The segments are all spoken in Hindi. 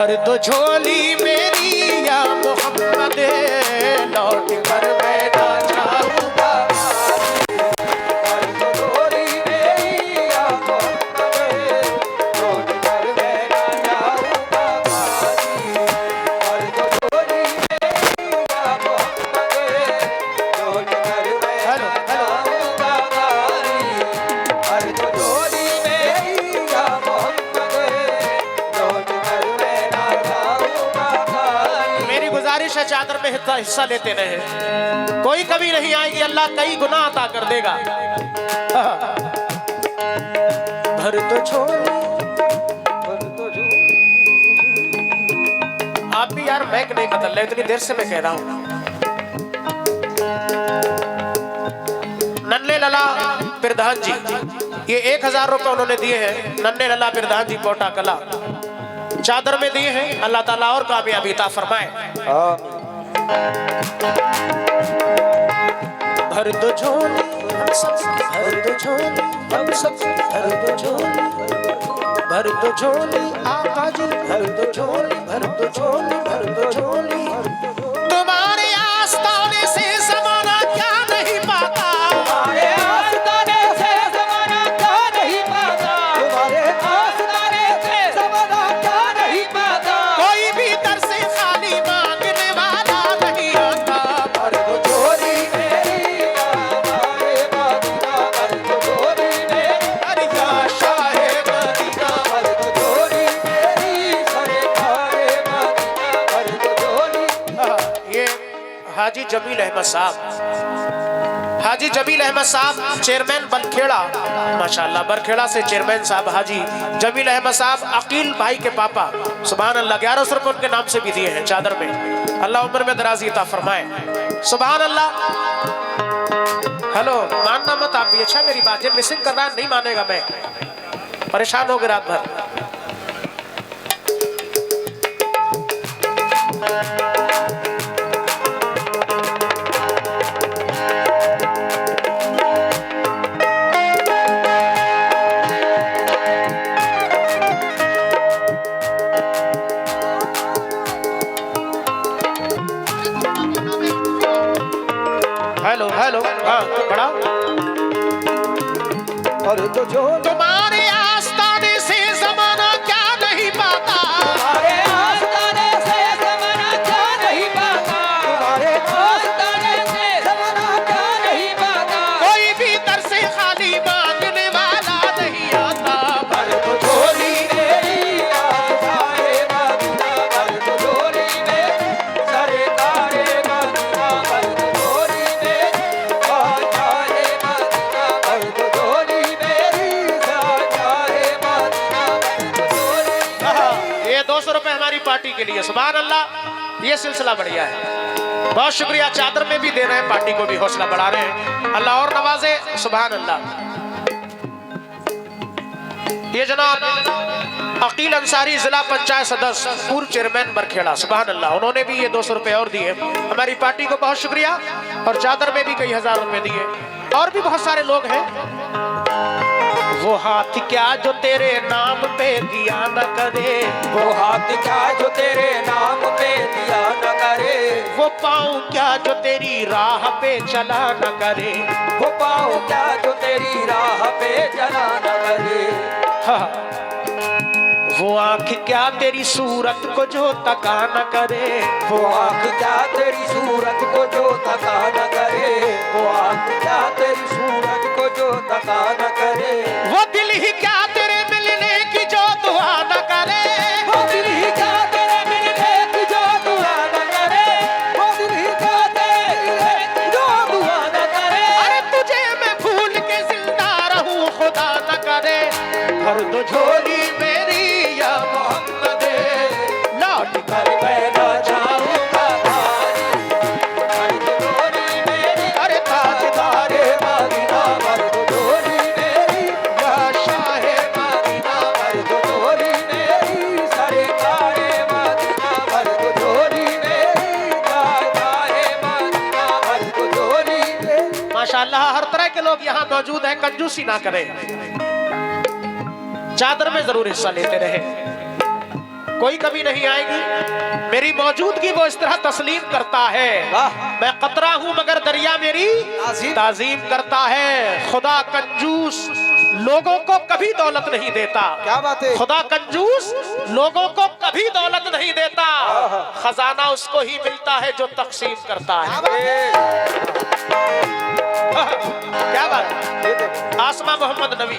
पर तो झोली मेरी या मोहम्मद लौट कर मैं ना जाऊंगा। पर तो झोली मेरी या मोहम्मद लौट कर मैं ना जाऊंगा। पर तो झोली मेरी या मोहम्मद लौट कर मैं ना जाऊंगा। पर तो झोली मेरी या मोहम्मद लौट कर मैं ना जाऊंगा। मेरी गुजारिश है चादर में हिस्सा लेते रहे, कोई कभी नहीं आएगी, अल्लाह कई गुना अता कर देगा। भर तो छोड़ आप भी यार मैक नहीं बदल रहे, इतनी देर से मैं कह रहा हूं। नन्हे लला प्रधान जी, ये 1000 रुपए उन्होंने दिए हैं। नन्हे लला प्रधान जी कोटा कला चादर में दिए हैं। अल्लाह ताला और कामयाबी अता फरमाए। भर दो झोली हम सब, भर दो झोली हम सब, भर दो झोली, भर दो झोली आका जी, भर दो झोली, भर दो झोली, भर दो झोली। तुम्हारे आस्ताने से ज़माना क्या नहीं पाता, तुम्हारे आस्ताने से ज़माना क्या नहीं पाता, तुम्हारे आस्ताने से ज़माना क्या नहीं पाता। कोई भी दर से खाली मांगने वाला नहीं आता। भर दो झोली मेरी हमारे मदीना, भर दो झोली मेरी अरे या शाहे मदीना, भर दो झोली मेरी सरकारे मदीना, भर दो झोली। ये हाजी जमील अहमद साहब, हाजी जमील अहमद साहब चेयरमैन बरखेड़ा, माशाल्लाह बरखेड़ा से चेयरमैन साहब हाजी जमील अहमद साहब अकील भाई के पापा, सुभान अल्लाह। 1100 रुपए उनके नाम से भी दिए हैं चादर में। अल्लाह उम्र में दराजी अता फरमाए, सुभान अल्लाह। हेलो, मानना मत आप भी, अच्छा मेरी बात, ये मिसिंग कर रहा है, नहीं मानेगा मैं, परेशान हो गए रात भर। हेलो हेलो, हाँ बड़ा। और तो जो तुम्हारे आस्ताने से ज़माना क्या नहीं पाता, तुम्हारे आस्ताने से ज़माना क्या नहीं पाता, तुम्हारे आस्ताने से ज़माना क्या नहीं पाता। कोई भी दर से खाली मांगने वाला नहीं आता। भर तो झोली मेरी आस्ताने मदीना, भर तो झोली मेरी सरकारे मदीना, भर तो झोली मेरी आस्ताने मदीना, भर तो झोली मेरी सरकारे मदीना, भर तो झोली। ये 200 रुपए हमारी पार्टी के लिए, सुभान अल्लाह। ये सिलसिला बढ़िया है, बहुत शुक्रिया। चादर में भी दे रहे हैं, पार्टी को भी हौसला बढ़ा रहे हैं, अल्लाह और नवाजे, सुभान अल्लाह। ये जनाब अकील अंसारी जिला पंचायत सदस्य पूर्व चेयरमैन बरखेड़ा, सुभान अल्लाह, उन्होंने भी ये 200 रुपए और दिए हमारी पार्टी को, बहुत शुक्रिया। और चादर में भी कई हजार रुपए दिए, और भी बहुत सारे लोग हैं। वो हाथ क्या जो तेरे नाम पे दिया न करे, वो हाथ क्या जो तेरे नाम पे दिया न करे, वो पाँव क्या जो तेरी राह पे चला न करे, वो पाँव क्या जो तेरी राह पे चला न करे। हाँ। वो आँख क्या तेरी सूरत को जो तका न करे, वो आँख क्या तेरी सूरत को जो तका न करे, वो आँख क्या तेरी सूरत को जो तका न करे। वो दिल ही क्या तेरे मिलने की जो दुआ न करे, वो दिल ही क्या तेरे मिलने की जो दुआ न करे, वो दिल ही क्या तेरे मिलने की जो दुआ न करे। अरे तुझे मैं भूल के जिंदा रहूं खुदा न करे। भर दो झोली मेरी या मोहम्मद लौट कर मैं ना जाऊंगा। भर दो झोली मेरी अरे ताजदारे मदीना, भर दो झोली मेरी या शाहे मदीना, भर दो झोली मेरी सरकारे मदीना, भर दो झोली मेरी ताजदारे मदीना, भर दो झोली मेरी। माशाअल्लाह हर तरह के लोग यहाँ मौजूद हैं, कंजूसी ना करें, चादर में जरूर हिस्सा लेते रहे। कोई कभी नहीं आएगी। मेरी मौजूदगी वो इस तरह तस्लीम करता है। मैं कतरा हूं मगर दरिया मेरी ताजीम करता है। खुदा कंजूस लोगों को कभी दौलत नहीं देता। क्या बात है। खुदा कंजूस लोगों को कभी दौलत नहीं देता। खजाना उसको ही मिलता है जो तकसीम करता है। क्या बात है। आसमा मोहम्मद नबी,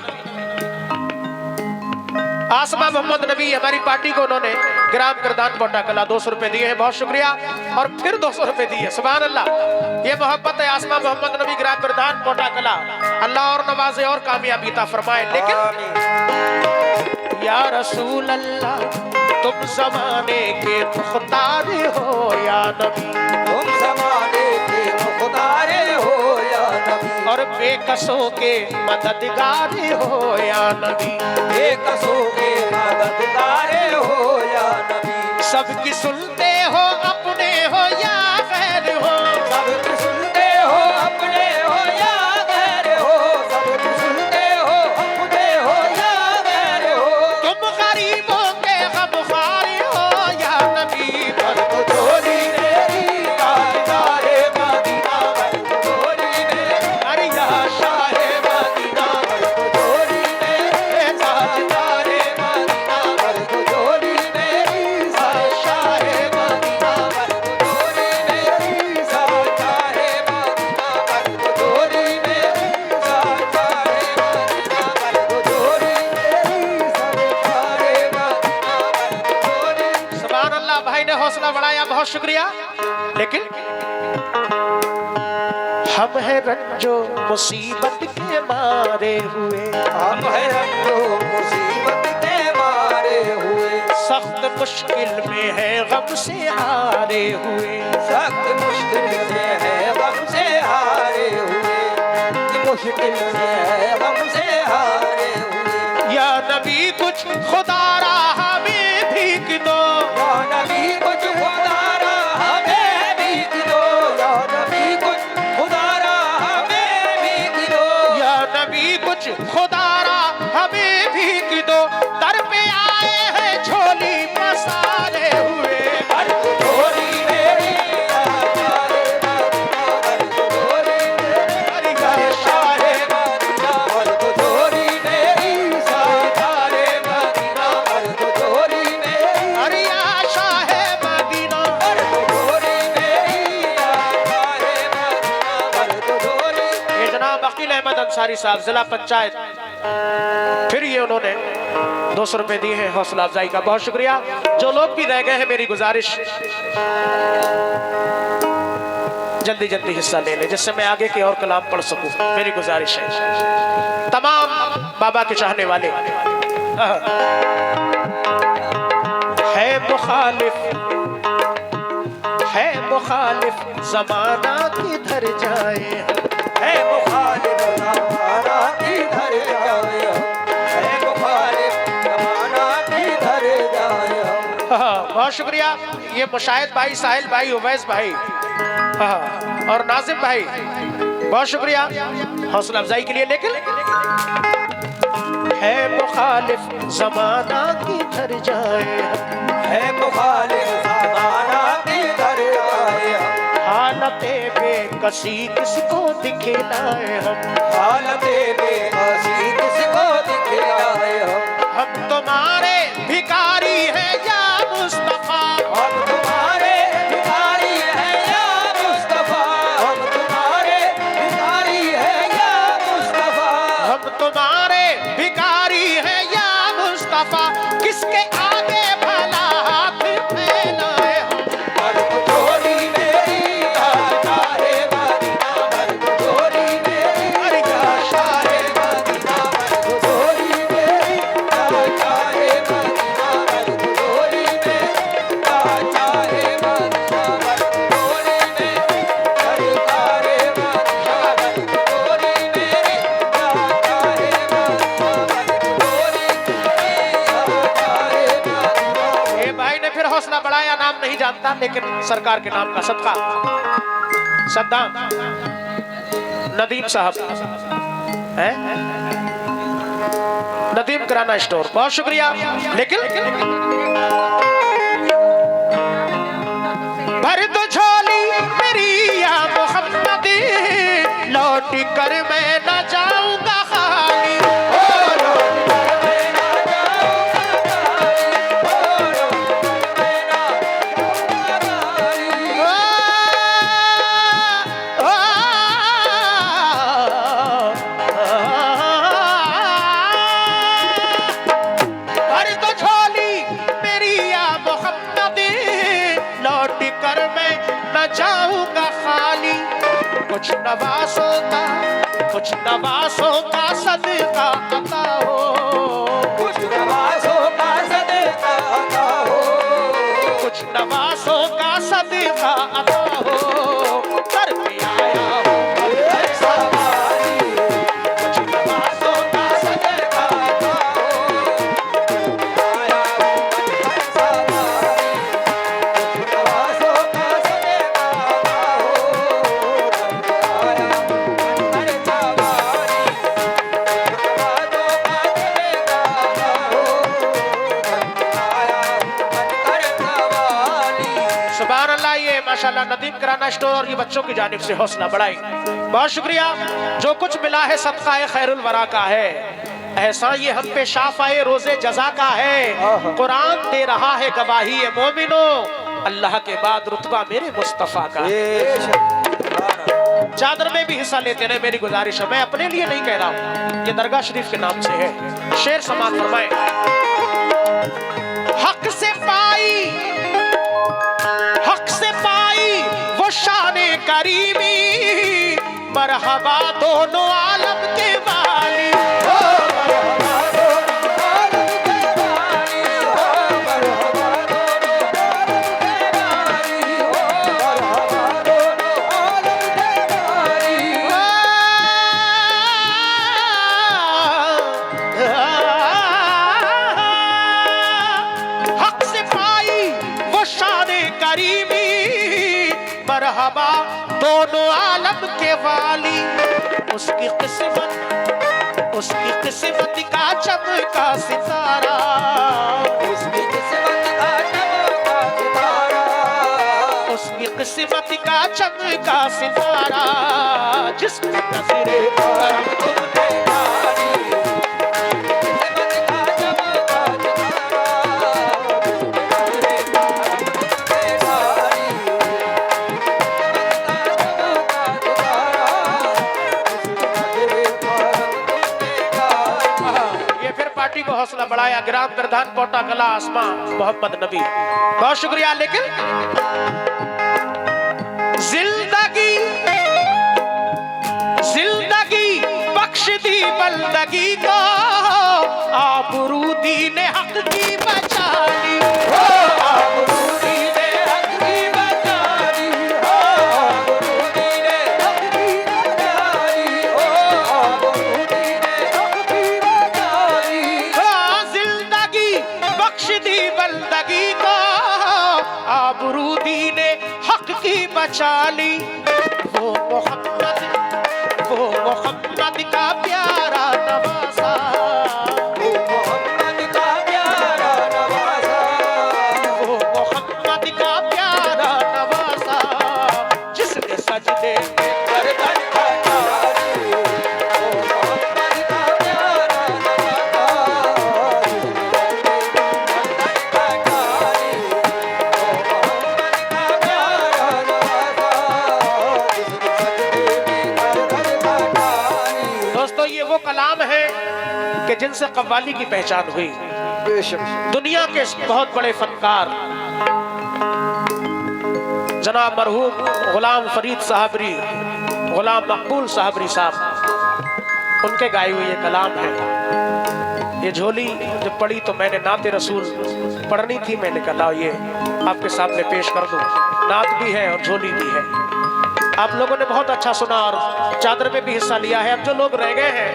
आसमा मोहम्मद नबी हमारी पार्टी को उन्होंने ग्राम करदान पोटा कला 200 रुपए दिए हैं, बहुत शुक्रिया। और फिर 200 रुपए दिए, सुभान अल्लाह। ये मोहब्बत है। आसमा मोहम्मद नबी ग्राम प्रधान पोटा कला, अल्लाह और नवाजे और कामयाबी ता फरमाए। लेकिन या रसूल अल्लाह तुम जमाने के मुख्तार हो या नबी, तुम जमाने के मुख्तार हो या नबी, और बेकसों के मददगार हो या नबी, बेकसों के मददगार हो या नबी। सबकी सुनते हो अपने हो या गैर हो, सबकी सुनते हो अपने हो या गैर हो, सबकी सुनते हो अपने हो या गैर हो। तुम गरीबों के गमख्वार हो या नबी, झोली मेरी ताजदारे मदीना, झोली मेरी अरे या शाहे मदीना, झोली मेरी ताजदारे मदीना, झोली मेरी शाहे मदीना, झोली मेरी शाहे मदीना, झोली मेरी शाहे मदीना, झोली मेरी शाहे मदीना, झोली। सुभान अल्लाह। भाई ने हौसला बढ़ाया, बहुत शुक्रिया। लेकिन हम है रंजो मुसीबत के मारे हुए, हम है रंजो मुसीबत के मारे हुए, सख्त मुश्किल में है गम से हारे हुए, सख्त मुश्किल में है गम से हारे हुए, मुश्किल में है गम से हारे हुए। या नबी कुछ खुदारा हमें भीख दो, या नबी कुछ खुदारा हमें भीख दो, या नबी कुछ खुदारा हमें भीख दो, या नबी कुछ खुदारा हमें भीख दो। दर पे आए हैं झोली पसारे हुए, झोली मेरी ताजदारे मदीना, झोली मेरी शाहे मदीना, झोली मेरी ताजदारे मदीना, झोली मेरी अरे आशा है मदीना। झोली मेरी शाहे मदीना, झोली। ये जनाब अकील अहमद अंसारी साहब जिला पंचायत, फिर ये उन्होंने 200 रुपए दिए हैं हौसला अफजाई का, बहुत शुक्रिया। जो लोग भी रह गए हैं, मेरी गुजारिश जल्दी जल्दी हिस्सा ले ले, जिससे मैं आगे के और कलाम पढ़ सकूं। मेरी गुजारिश है तमाम बाबा के चाहने वाले। है मुखालिफ जमाना किधर जाए, है मुखालिफ जमाना किधर जाए, है मुखालिफ जमाना किधर जाए। बहुत शुक्रिया। ये मुशाहिद भाई, साहिल भाई, उवैस भाई और नाजिम भाई, बहुत शुक्रिया हौसला अफजाई के लिए। लेकिन है मुखालिफ जमाना किधर जाए, है मुखालिफ जमाना किधर जाए, हालते बेकसी किसको दिखलाए हम, हालते बेबसी किसको दिखलाए हम तुम्हारे भिखारी हैं या मुस्तफा, हम तुम्हारे भिखारी हैं या मुस्तफा, हम तुम्हारे भिखारी हैं या मुस्तफा, हम तुम्हारे भिखारी हैं या मुस्तफा, किसके आगे भला हाथ फैलाए हम। झोली मेरी ताजदारे मदीना, झोली मेरी शाहे मदीना, झोली मेरी ताजदारे मदीना, झोली मेरी ताजदारे मदीना, झोली मेरी ताजदारे मदीना, झोली मेरी ताजदारे मदीना। ये भाई ने फिर हौसला बढ़ाया, नाम नहीं जानता लेकिन सरकार के नाम का सदका। सद्दाम नदीम साहब हैं, नदीम किराना स्टोर, बहुत शुक्रिया। लेकिन भर दो झोली मेरी या मोहम्मद, लौट कर मैं न जाऊंगा खाली। भर दो झोली मेरी या मोहम्मद, लौट कर मैं न जाऊंगा खाली। कुछ नवासों का सदका अता हो, कुछ नवाज़ों का सदका अता हो, कुछ नवासों का सदका अता हो। कर पे आया हूँ सवारी, कुछ नवासों का सदका अता हो, आया हूँ सवारी, कुछ नवाज़ों का सदका अता हो, आया हूँ सवारी, नवाज़ों का सदका अता हो, आया हूँ सवारी। सुभान अल्लाह। ये माशाल्लाह नदीम किराना स्टोर ये बच्चों की जानिब से हौसला बढ़ाई, बहुत शुक्रिया। जो कुछ मिला है सदका है खैरुल वरा का है, एहसान ये हम पे शाफ़ाए रोजे जजा का है। कुरान दे रहा है गवाही है मोमिनो, अल्लाह के बाद रुतबा मेरे मुस्तफा का है। चादर में भी हिस्सा लेते रहे, मेरी गुजारिश है, मैं अपने लिए नहीं कह रहा हूँ, ये दरगाह शरीफ के नाम से है। शेर समात फरमाए। हक से पाई वो शाने करीमी, मरहबा दोनों आलम के वाली। हक से पाई वो शाने करीमी, मरहबा दोनों आलम के वाली। उसकी किस्मत का चमका सितारा, उसकी किस्मत का चमका सितारा, उसकी किस्मत का चमका सितारा, जिसकी नजरे करम तुमने डाली, किस्मत का चमका सितारा, तुमने डाली, किस्मत का चमका सितारा, ये फिर पार्टी को हौसला बढ़ाया। ग्राम प्रधान कोटा कला आसमा मोहम्मद नबी, बहुत शुक्रिया। लेकिन जिंदगी बख्श दी बंदगी को, आबरू दीने हक की बचा ली। आबरूदी ने हक की बचा ली, आबरूदी ने हक की बचा ली, आबरूदी ने हक की बचा ली। जिंदगी बख्श दी बंदगी को, आबरू दीने हक की बचा ली। वो मोहम्मद का प्यारा नवासा, वो मोहम्मद का प्यारा नवासा, वो मोहम्मद का प्यारा नवासा, जिसने सजदे में गर्दन कटा ली, वो मोहम्मद का प्यारा नवासा, जिसने गर्दन कटा ली, वो मोहम्मद का प्यारा नवासा, जिसने सजदे में गर्दन कटा ली। दोस्तों ये वो कलाम है कि जिनसे कव्वाली की पहचान हुई। दुनिया के बहुत बड़े फनकार जनाब मरहूम गुलाम फरीद साहबरी, गुलाम मकबूल साहबरी साहब, उनके गाई हुई ये कलाम है। ये झोली जब पढ़ी तो मैंने नाते रसूल पढ़नी थी, मैंने कहा ये आपके सामने पेश कर दूं। नात भी है और झोली भी है। आप लोगों ने बहुत अच्छा सुना और चादर में भी हिस्सा लिया है। अब जो लोग रह गए हैं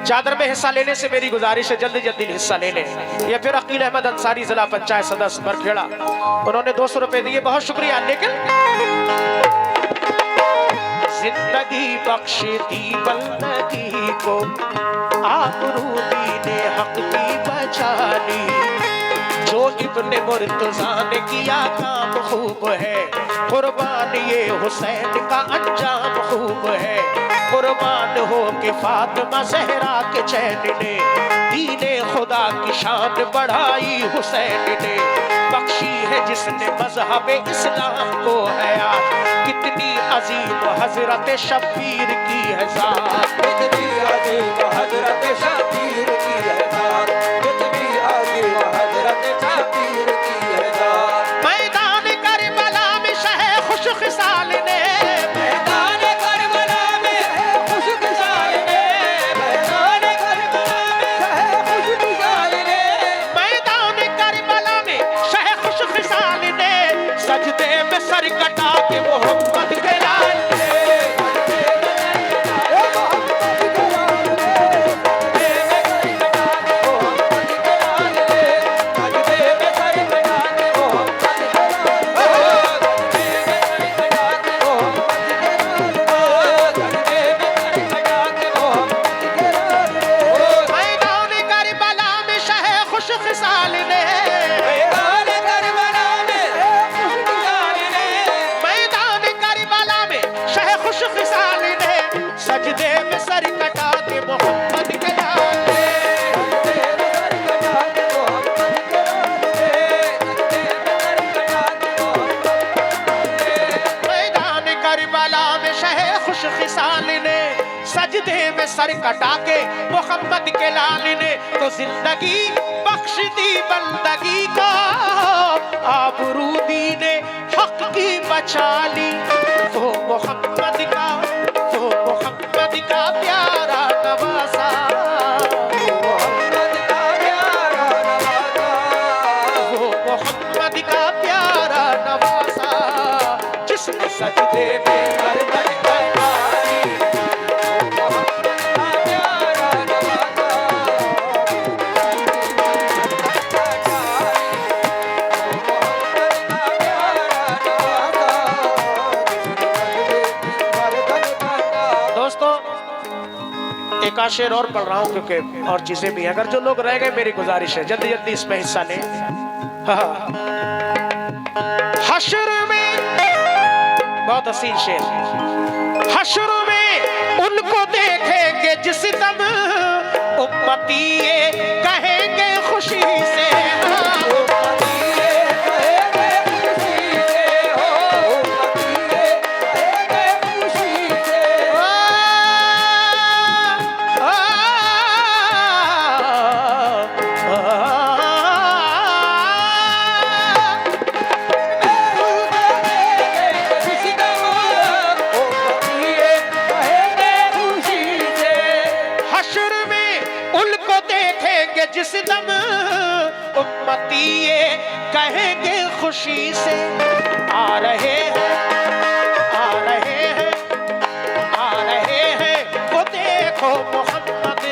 चादर में हिस्सा लेने से मेरी गुजारिश है जल्दी जल्दी हिस्सा ले लें। ये फिर अकील अहमद अंसारी जिला पंचायत सदस्य बरखेड़ा, उन्होंने 200 रुपए दिए, बहुत शुक्रिया। लेकिन जिंदगी बख्शती बंदगी को, आबरू दीने हक की बचा ली। जो इब्ने मुर्तजा ने किया काम खूब है, कुर्बान ये हुसैन का अंजाम खूब है। कुर्बान हो के फातिमा ज़हरा के चैन ने, दीने खुदा की शान बढ़ाई हुसैन ने। बख्शी है जिसने मजहब इस्लाम को हयात, कितनी अजीम हजरत शब्बीर की है ज़ात। कितनी अजीब हजरत शब्बीर की है ज़ात, कितनी अजीब हजरत शब्बीर की है ज़ात। मैदान करबला में शह खुश खिसाल ने, मैदान करबला में खुश खिसाल ने, मैदान करबला में खुश खिसाल ने, मैदान करबला में शह खुश खिसाल ने, सजदे में सर कटा के मोहम्मद के लाल ने। मैदान करबला में शह खुश खिसाल ने, मैदान करबला में शह खुश खिसाल ने, सजदे में सर कटा के मोहम्मद के लाल ने। मैदान करबला में शह खुश खिसाल ने, सजदे में सर कटा के मोहम्मद के लाल ने। तो जिंदगी बख्श दी बंदगी को, आबरू दीने हक की बचा ली। वो मोहम्मद का, वो मोहम्मद का प्यारा नवासा, वो मोहम्मद का प्यारा नवासा, जिसने सजदे में गर्दन कटाई। दोस्तों एक आध शेर और पढ़ रहा हूँ क्योंकि और चीजें भी हैं। अगर जो लोग रह गए मेरी गुजारिश है जल्दी जल्दी इसमें हिस्सा लें। हाँ। हश्र में, बहुत हसीन शेर, हश्र में उनको देखेंगे जिस दम, उम्मती ये कहेंगे खुशी से। जिस दम उम्मती ये कहेंगे खुशी से, आ रहे हैं, आ रहे हैं, आ रहे हैं, वो देखो मोहम्मद,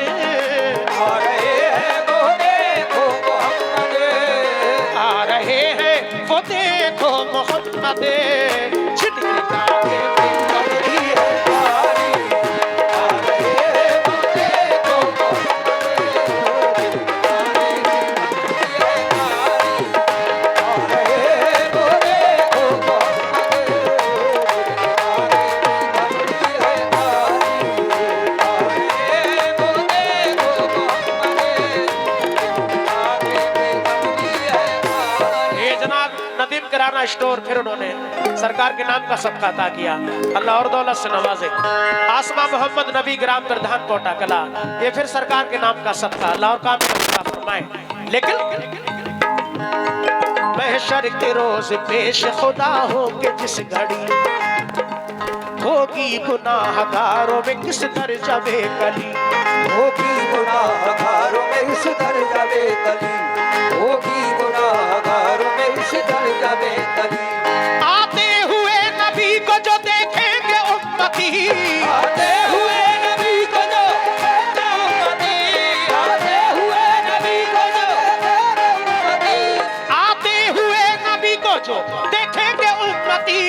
आ रहे हैं, वो देखो मोहम्मद, आ रहे हैं, वो देखो मोहम्मद। छिटकी ताके पिंगली है प्यारी, आ रहे हैं, वो देखो किराना स्टोर, फिर उन्होंने सरकार के नाम का सबका अता किया। अल्लाह और दौलत से नवाजे। आसमा मोहम्मद नबी ग्राम प्रधान कोटा कला, ये फिर सरकार के नाम का सबका, अल्लाह और काम का फरमाए। लेकिन महशर के रोज पेश खुदा हो के जिस घड़ी, होगी गुनाहगारों में किस दर्जा बेकली, होगी गुनाहगारों में इस दर्जा बेकली, होगी गुनाहगारों में इस दर्जा बेकली। आते हुए नबी को जो देखेंगे उम्मती, आते हुए नबी को जो देखेंगे उम्मती, आते हुए नबी को जो देखेंगे उम्मती, आते हुए नबी को जो देखेंगे उम्मती,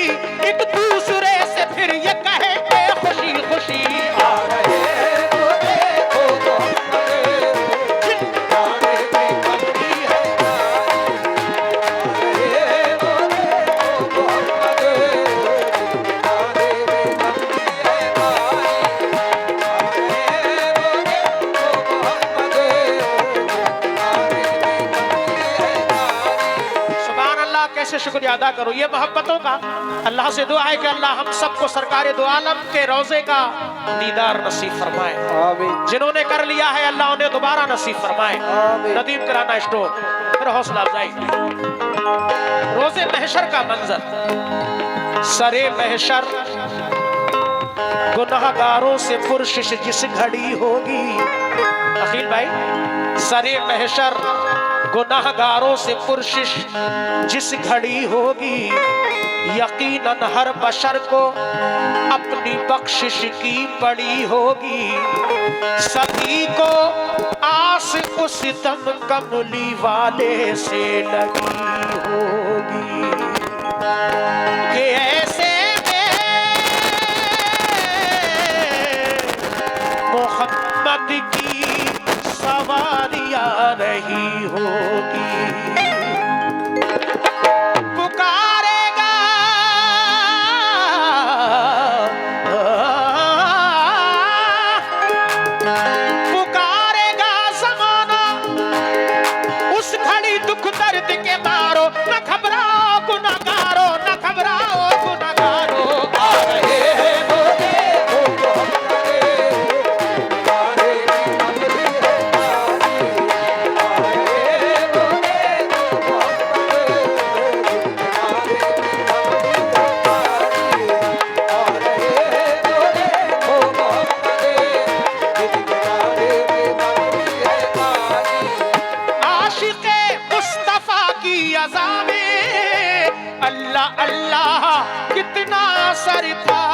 एक दूसरे से फिर ये कहेंगे खुशी खुशी, आ रहे हैं तो देखो मोहम्मद, जिंदाने की बंदी है प्यारी, कैसे शुक्रिया अदा करूं। ये मोहब्बतों का अल्लाह से दुआ है कि अल्लाह हम सबको सरकार दो आलम के रोजे का दीदार नसीब फरमाए। आमीन जिन्होंने कर लिया है अल्लाह उन्हें दोबारा नसीब फरमाए। आमीन। नदीम किराना स्टोर, फिर हौसला अफजाई। रोजे महशर का मंजर, सरे महशर गुनाहगारों से पुरशिश जिस घड़ी होगी। अखिल भाई, सरे महशर गुनाहगारों से पुरशिश जिस घड़ी होगी, यकीनन हर बशर को अपनी बख्शिश की पड़ी होगी। सभी को आस उस दम कमली वाले से लगी होगी कि ऐसे में मोहम्मद की सवारियां रही होगी। पुकारेगा पुकारेगा ज़माना उस घड़ी दुख दर्द के मारो। न घबराओ गुनाहगारो, न घबराओ गुनाहगारो। आ रहे हैं आशिक़े मुस्तफ़ा की अज़ा में अल्लाह अल्लाह कितना असर था।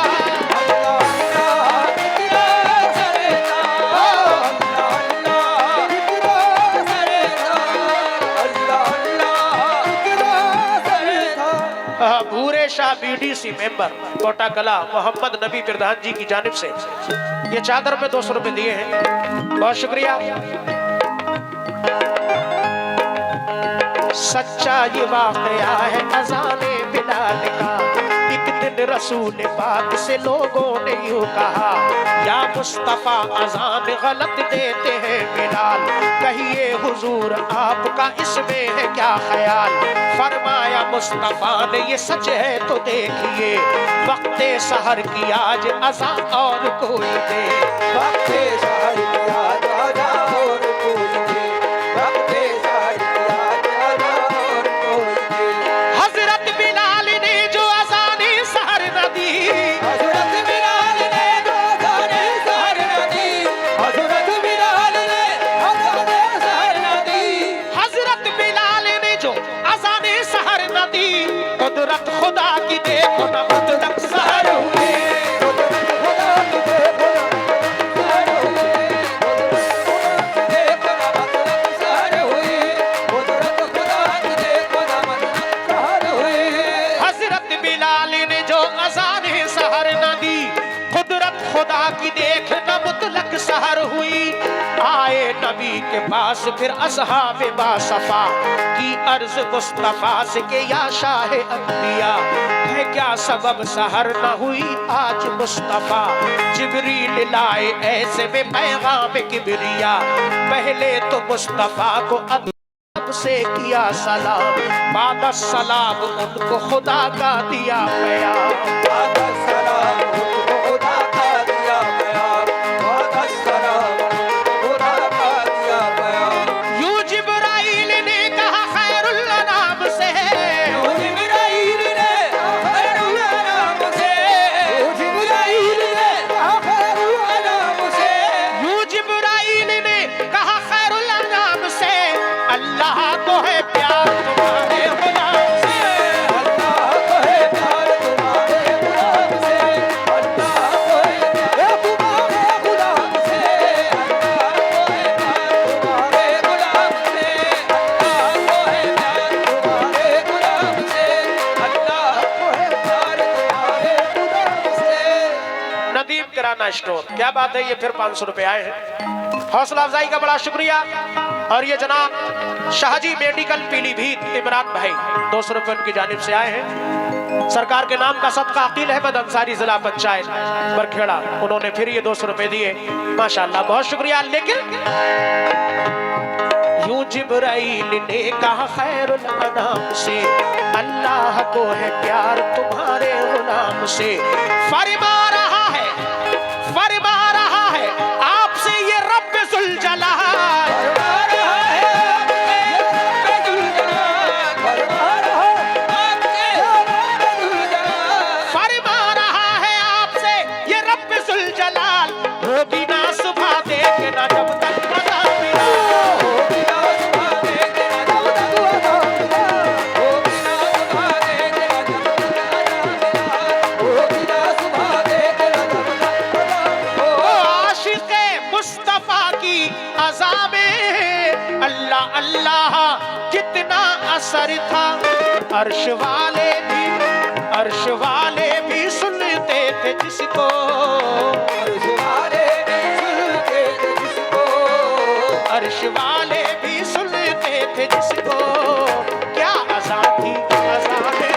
भूरे शाह बीडीसी मेंबर कोटा कला मोहम्मद नबी प्रधान जी की जानिब से ये चादर पे 200 रुपए दिए हैं, बहुत शुक्रिया। सच्चा ये वाक़या है अज़ाने बिलाल का। एक दिन रसूल पाक से लोगों ने यूं कहा, या मुस्तफ़ा अज़ान गलत देते हैं बिलाल, कहिए हुजूर आपका इसमें है क्या ख्याल। फरमाया मुस्तफ़ा ने ये सच है तो देखिए, वक्ते सहर की आज अज़ान और कोई दे। वक्ते सहर की आज अज़ान और कोई दे। वक्ते सहर की आज अज़ान और कोई दे। हज़रत बिलाल ने जो अज़ाने सहर न दी, हज़रत बिलाल ने जो अज़ाने सहर न दी। हज़रत बिलाल ने अज़ाने सहर न दी। हज़रत बिलाल ने जो अज़ाने सहर न दी, कुदरत खुदा की देखो न मुतलक सहर हुए। हज़रत बिलाल ने जो अज़ाने सहर न दी, कुदरत खुदा की देख न मुतलक सहर हुई। आए नबी के पास फिर असहाबे बासफा की अर्ज मुस्तफ़ा से के या शाह अंबिया, है क्या सबब सहर न हुई आज मुस्तफ़ा। जिब्रील लाए ऐसे में पैगाम किबरिया, पहले तो मुस्तफ़ा को से किया सलाम, बाद सलाम उनको खुदा का दिया बयान। बाद सलाम उनको खुदा का दिया बयान। बाद सलाम उनको खुदा का दिया बयान। यूं जिब्राइल ने कहा खैरुल अनाम से, यूं जिब्राइल ने खैरुल अनाम से। यूं जिब्राइल ने खैरुल अनाम से। यूं जिब्राइल ने कहा खैरुल अनाम से, अल्लाह को है प्यार तुम्हारे गुलाम से। अल्लाह को है प्यार तुम्हारे गुलाम से। अल्लाह को है प्यार तुम्हारे गुलाम से। अल्लाह को है प्यार तुम्हारे गुलाम से। अल्लाह को है प्यार तुम्हारे गुलाम से। अल्लाह को है प्यार तुम्हारे गुलाम से। नदीम किराना स्टोर, क्या बात है, ये फिर 500 रुपए आए हैं, हौसला अफजाई का बड़ा शुक्रिया। और ये जनाब शाहजी मेडिकल पीलीभीत इमरान भाई 200 रुपए उनकी जानिब से आए हैं। सरकार के नाम का सदका अकील अहमद अंसारी जिला पंचायत बरखेड़ा, उन्होंने फिर ये 200 रुपए दिए, माशाल्लाह बहुत शुक्रिया। लेकिन यूं जिब्राइल ने कहा खैरुल अनाम से, अल्लाह को है प्यार तुम्हारे गुलाम से। फरमा रहा है आपसे ये रब्बे जुल जलाल, फरमा रहा है आपसे ये रब्बे जुल जलाल, होगी ना सुबह देखना जब तक पता मिला, अल्लाह अल्लाह कितना असर था। अर्श वाले भी सुनते थे जिसको, अर्श वाले भी सुनते थे जिसको, क्या अज़ा थी अज़ाने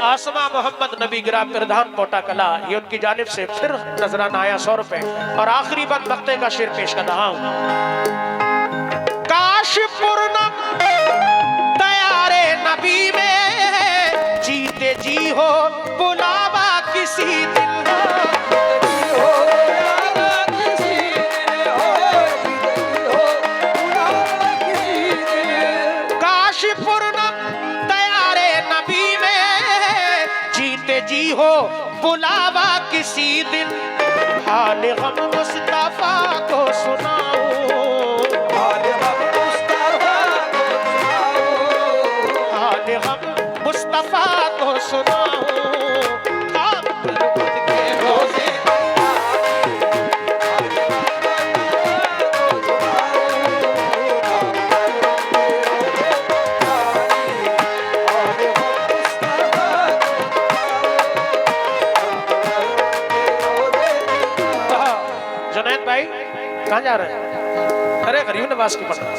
आसमा मोहम्मद नबी गिरा प्रधान पोटा कला, ये उनकी जानिब से फिर नजराना आया 100 रुपए। और आखिरी बंद वक्ते का शेर पेश कर रहा हूं। काश पूर्णम तैयारे नबी में जीते जी हो बुलावा किसी दिन हो, काश पूर्णम तैयारे नबी में जीते जी हो बुलावा किसी दिन, हाल गम मुस्तफा को सुनाओ, हाल गम मुस्तफा को सुनाओ, खाक पर खुद के रोज़े कहाँ जा रहे हैं? अरे गरीब नवाज की पटना।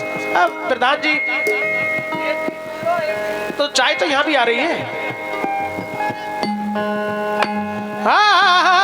अब प्रधान जी तो चाय तो यहाँ भी आ रही है। हाँ